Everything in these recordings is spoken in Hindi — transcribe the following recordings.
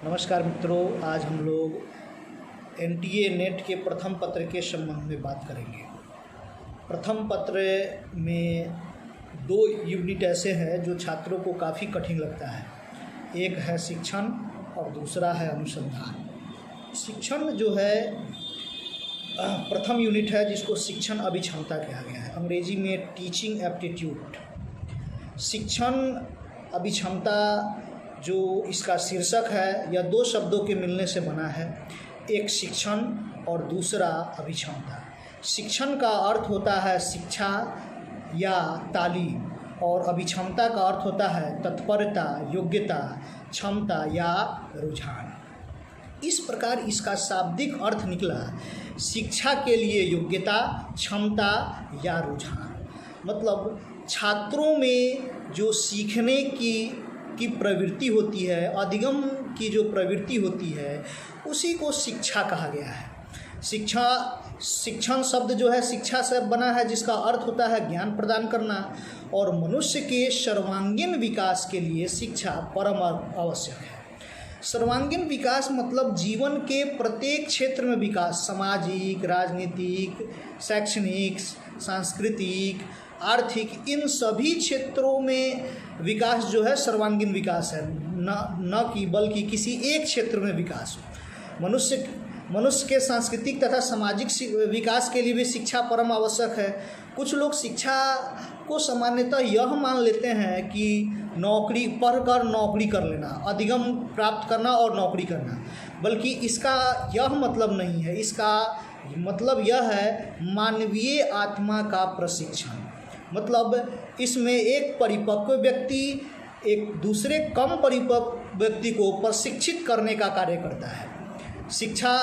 नमस्कार मित्रों, आज हम लोग एनटीए नेट के प्रथम पत्र के संबंध में बात करेंगे। प्रथम पत्र में 2 यूनिट ऐसे हैं जो छात्रों को काफ़ी कठिन लगता है। एक है शिक्षण और दूसरा है अनुसंधान। शिक्षण जो है प्रथम यूनिट है जिसको शिक्षण अभिक्षमता कहा गया है, अंग्रेजी में टीचिंग एप्टीट्यूड। शिक्षण अभिक्षमता जो इसका शीर्षक है यह 2 शब्दों के मिलने से बना है, एक शिक्षण और दूसरा अभिक्षमता। शिक्षण का अर्थ होता है शिक्षा या तालीम और अभिक्षमता का अर्थ होता है तत्परता, योग्यता, क्षमता या रुझान। इस प्रकार इसका शाब्दिक अर्थ निकला शिक्षा के लिए योग्यता, क्षमता या रुझान। मतलब छात्रों में जो सीखने की प्रवृत्ति होती है, अधिगम की जो प्रवृत्ति होती है, उसी को शिक्षा कहा गया है। शिक्षण शब्द जो है शिक्षा से बना है, जिसका अर्थ होता है ज्ञान प्रदान करना, और मनुष्य के सर्वांगीण विकास के लिए शिक्षा परम आवश्यक है। सर्वांगीण विकास मतलब जीवन के प्रत्येक क्षेत्र में विकास, सामाजिक, राजनीतिक, शैक्षणिक, सांस्कृतिक, आर्थिक, इन सभी क्षेत्रों में विकास जो है सर्वांगीण विकास है, न कि बल्कि किसी एक क्षेत्र में विकास हो। मनुष्य के सांस्कृतिक तथा सामाजिक विकास के लिए भी शिक्षा परम आवश्यक है। कुछ लोग शिक्षा को सामान्यतः यह मान लेते हैं कि नौकरी पढ़कर नौकरी कर लेना, अधिगम प्राप्त करना और नौकरी करना, बल्कि इसका यह मतलब नहीं है। इसका मतलब यह है मानवीय आत्मा का प्रशिक्षण। मतलब इसमें एक परिपक्व व्यक्ति एक दूसरे कम परिपक्व व्यक्ति को प्रशिक्षित करने का कार्य करता है। शिक्षा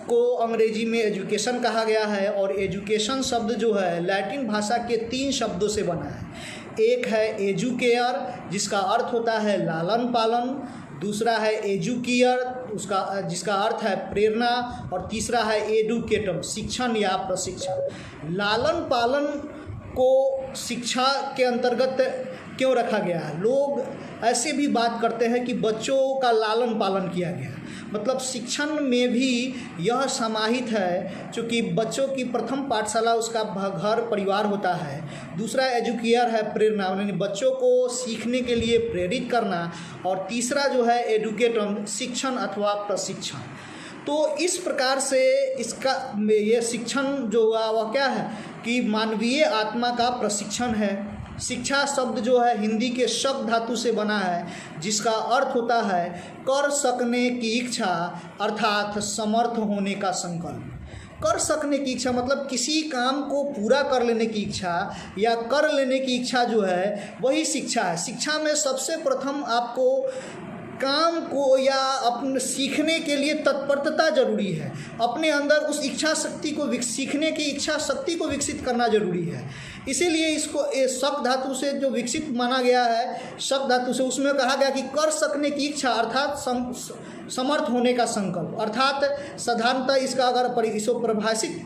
को अंग्रेजी में एजुकेशन कहा गया है, और एजुकेशन शब्द जो है लैटिन भाषा के 3 शब्दों से बना है। एक है एजुकेयर, जिसका अर्थ होता है लालन पालन, दूसरा है एजुकियर जिसका अर्थ है प्रेरणा, और तीसरा है एडुकेटम, शिक्षण या प्रशिक्षण। लालन पालन को शिक्षा के अंतर्गत क्यों रखा गया है? लोग ऐसे भी बात करते हैं कि बच्चों का लालन पालन किया गया, मतलब शिक्षण में भी यह समाहित है। चूँकि बच्चों की प्रथम पाठशाला उसका घर परिवार होता है, दूसरा एजुकेयर है प्रेरणा, यानी बच्चों को सीखने के लिए प्रेरित करना, और तीसरा जो है एडुकेटम, शिक्षण अथवा प्रशिक्षण। तो इस प्रकार से इसका ये शिक्षण जो हुआ वह क्या है कि मानवीय आत्मा का प्रशिक्षण है। शिक्षा शब्द जो है हिंदी के शब्द धातु से बना है, जिसका अर्थ होता है कर सकने की इच्छा, अर्थात समर्थ होने का संकल्प। कर सकने की इच्छा मतलब किसी काम को पूरा कर लेने की इच्छा या कर लेने की इच्छा जो है वही शिक्षा है। शिक्षा में सबसे प्रथम आपको काम को या अपने सीखने के लिए तत्परता जरूरी है। अपने अंदर उस इच्छा शक्ति को सीखने की इच्छा शक्ति को विकसित करना जरूरी है। इसीलिए इसको शक धातु से जो विकसित माना गया है, शक धातु से, उसमें कहा गया कि कर सकने की इच्छा अर्थात समर्थ होने का संकल्प। अर्थात साधारणतः इसका अगर इसको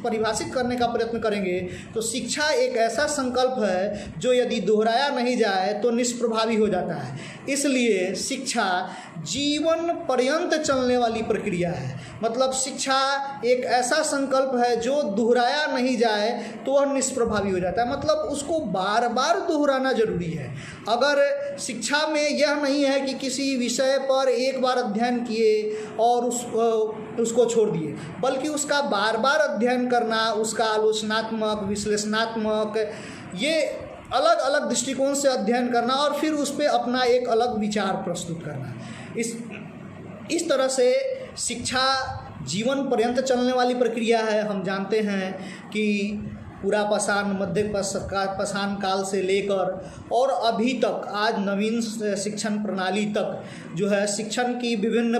परिभाषित करने का प्रयत्न करेंगे तो शिक्षा एक ऐसा संकल्प है जो यदि दोहराया नहीं जाए तो निष्प्रभावी हो जाता है। इसलिए शिक्षा जीवन पर्यंत चलने वाली प्रक्रिया है। मतलब शिक्षा एक ऐसा संकल्प है जो दोहराया नहीं जाए तो वह निष्प्रभावी हो जाता है। मतलब उसको बार बार दोहराना जरूरी है। अगर शिक्षा में यह नहीं है कि किसी विषय पर एक बार अध्ययन किए और उसको छोड़ दिए, बल्कि उसका बार बार अध्ययन करना, उसका आलोचनात्मक, विश्लेषणात्मक, ये अलग अलग दृष्टिकोण से अध्ययन करना और फिर उस पर अपना एक अलग विचार प्रस्तुत करना। इस तरह से शिक्षा जीवन पर्यंत चलने वाली प्रक्रिया है। हम जानते हैं कि पूरा पाषाण, मध्य पाषाण काल से लेकर और अभी तक आज नवीन शिक्षण प्रणाली तक जो है शिक्षण की विभिन्न